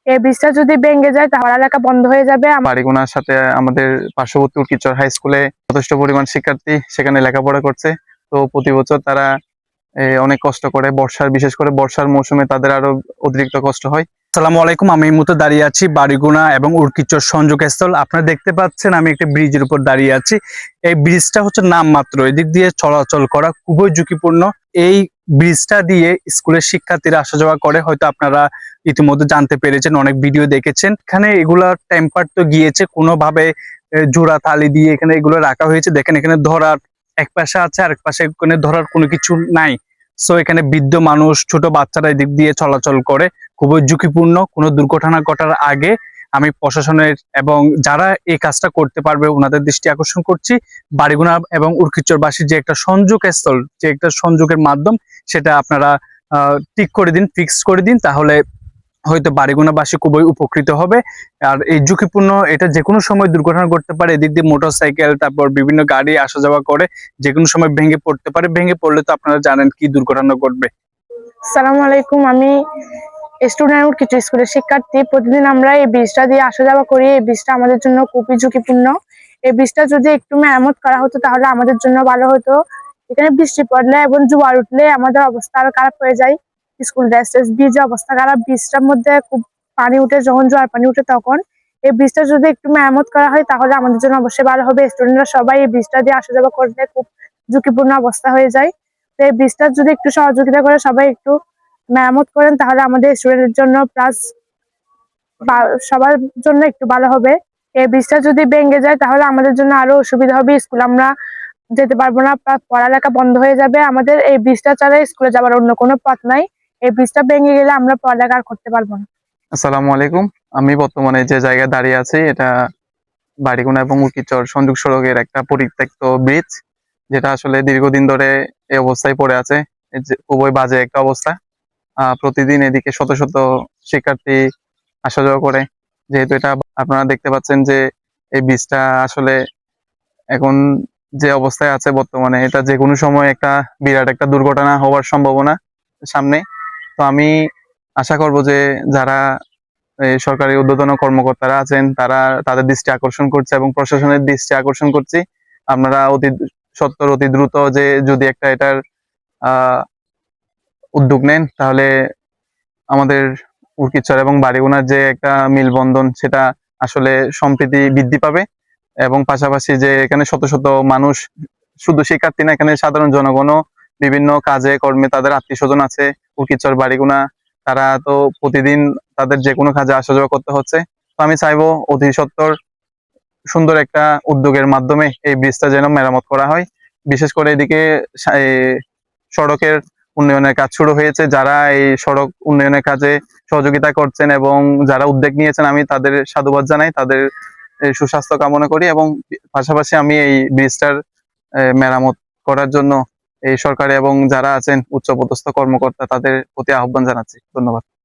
এই ব্রিজটা যদি ভেঙে যায় তাহলে এলাকা বন্ধ হয়ে যাবে। বাড়িগুনার সাথে আমাদের পার্শ্ববর্তী উৎকিচর হাই স্কুলে যথেষ্ট পরিমাণ শিক্ষার্থী সেখানে লেখাপড়া করছে। তো প্রতি বছর তারা অনেক কষ্ট করে বিশেষ করে বর্ষার মৌসুমে তাদের আরো অতিরিক্ত কষ্ট হয়। আসসালামু আলাইকুম। আমি এই মুহূর্তে দাঁড়িয়ে আছি বাড়িগুনা এবং উর্কিচর সংযোগস্থল। আপনারা দেখতে পাচ্ছেন আমি একটা ব্রিজের উপর দাঁড়িয়ে আছি। এই ব্রিজটা হচ্ছে নামমাত্র, এদিক দিয়ে চলাচল করা খুবই ঝুঁকিপূর্ণ। এই ব্রিজটা দিয়ে স্কুলের শিক্ষার্থীরা আসা যাওয়া করে, হয়তো আপনারা ইতিমধ্যে জানতে পেরেছেন, অনেক ভিডিও দেখেছেন। এখানে এগুলা টেম্পার তো গিয়েছে, কোনোভাবে জোড়া তালি দিয়ে এখানে এগুলো রাখা হয়েছে। দেখেন এখানে ধরার এক পাশে আছে, আরেক পাশে এখানে ধরার কোনো কিছু নাই। সো এখানে বৃদ্ধ মানুষ, ছোট বাচ্চারা এদিক দিয়ে চলাচল করে, খুবই ঝুঁকিপূর্ণ। কোনো দুর্ঘটনা ঘটার আগে আমি প্রশাসনের এবং যারা এই কাজটা করতে পারবে ওনাদের দৃষ্টি আকর্ষণ করছি। বাড়িগুনা এবং উর্কিচরবাসীর যে একটা সংযোগ স্থল, যে একটা সংযোগের মাধ্যম, সেটা আপনারা ঠিক করে দিন, ফিক্স করে দিন, তাহলে হয়তো বাড়িগুনাবাসী খুবই উপকৃত হবে। আর এই ঝুঁকিপূর্ণ, এটা যে কোনো সময় দুর্ঘটনা ঘটতে পারে। এদিক দিয়ে মোটরসাইকেল, তারপর বিভিন্ন গাড়ি আসা যাওয়া করে, যে কোনো সময় ভেঙে পড়তে পারে। ভেঙে পড়লে তো আপনারা জানেন কি দুর্ঘটনা ঘটবে। আসসালামু আলাইকুম, আমি স্টুডেন্ট কিছু স্কুলের শিক্ষার্থী। প্রতিদিন আমরা এই ব্রিজটা দিয়ে আসা যাওয়া করি। এই ব্রিজটা আমাদের জন্য খুবই ঝুঁকিপূর্ণ। এই ব্রিজটা যদি একটু মেরামত করা হতো তাহলে আমাদের জন্য ভালো হতো। এখানে বৃষ্টি পড়লে এবং জোয়ার উঠলে আমাদের অবস্থা আরো খারাপ হয়ে যায়। স্কুল ড্রেস ব্রিজের অবস্থা খারাপ। ব্রিজটার মধ্যে খুব পানি উঠে, যখন জোয়ার পানি উঠে তখন। এই ব্রিজটা যদি একটু মেরামত করা হয় তাহলে আমাদের জন্য অবশ্যই ভালো হবে। স্টুডেন্টরা সবাই এই ব্রিজটা দিয়ে আসা যাওয়া করলে খুব ঝুঁকিপূর্ণ অবস্থা হয়ে যায়। তো এই ব্রিজটা যদি একটু সহযোগিতা করে সবাই একটু মেরামত করেন তাহলে আমাদের স্টুডেন্টের জন্য প্লাস সবার জন্য একটু ভালো হবে। এই ব্রিজটা যদি ভেঙে যায় তাহলে আমাদের জন্য আরো অসুবিধা হবে। স্কুল আমরা যেতে পারবো না, পড়ালেখা বন্ধ হয়ে যাবে। আমাদের এই ব্রিজটা ছাড়া স্কুলে যাওয়ার অন্য কোনো পথ নাই। এই ব্রিজটা ভেঙে গেলে আমরা পড়ালেখা আর করতে পারবো না। আসসালামু আলাইকুম। আমি বর্তমানে যে জায়গায় দাঁড়িয়ে আছি এটা বাড়িগুনা এবং উর্কিচর সংযোগ সড়কের একটা পরিত্যক্ত ব্রিজ, যেটা আসলে দীর্ঘদিন ধরে এই অবস্থায় পড়ে আছে। খুবই বাজে একটা অবস্থা। প্রতিদিন এদিকে শত শত শিক্ষার্থী আসা যাওয়া করে। যেহেতু এটা আপনারা দেখতে পাচ্ছেন যে এই ব্রিজটা আসলে এখন যে অবস্থায় আছে বর্তমানে, এটা যে কোনো সময় একটা বিরাট একটা দুর্ঘটনা হওয়ার সম্ভাবনা সামনে। তো আমি আশা করব যে যারা এই সরকারি ঊর্ধ্বতন কর্মকর্তারা আছেন তারা তাদের দৃষ্টি আকর্ষণ করছে এবং প্রশাসনের দৃষ্টি আকর্ষণ করছি, আপনারা অতি সত্বর অতি দ্রুত যে যদি একটা এটার উদ্যোগ নেন তাহলে আমাদের উর্কিচর এবং বাড়িগুনার যে একটা মিলবন্ধন সেটা আসলে সম্প্রীতি বৃদ্ধি পাবে। এবং পাশাপাশি যে এখানে শত শত মানুষ, শুধু শিক্ষার্থী না, এখানে সাধারণ জনগণও বিভিন্ন কাজে কর্মে তাদের আত্মীয় স্বজন আছে উর্কিচর বাড়িগুনা, তারা তো প্রতিদিন তাদের যে কোনো কাজে আসা যাওয়া করতে হচ্ছে। তো আমি চাইবো অতি সত্বর সুন্দর একটা উদ্যোগের মাধ্যমে এই ব্রিজটা যেন মেরামত করা হয়। বিশেষ করে এদিকে সড়কের উন্নয়নের কাজ শুরু হয়েছে। যারা এই সড়ক উন্নয়নের কাজে সহযোগিতা করছেন এবং যারা উদ্যোগ নিয়েছেন, আমি তাদের সাধুবাদ জানাই, তাদের সুস্বাস্থ্য কামনা করি। এবং পাশাপাশি আমি এই ব্রিজটার মেরামত করার জন্য এই সরকারি এবং যারা আছেন উচ্চপদস্থ কর্মকর্তা তাদের প্রতি আহ্বান জানাচ্ছি। ধন্যবাদ।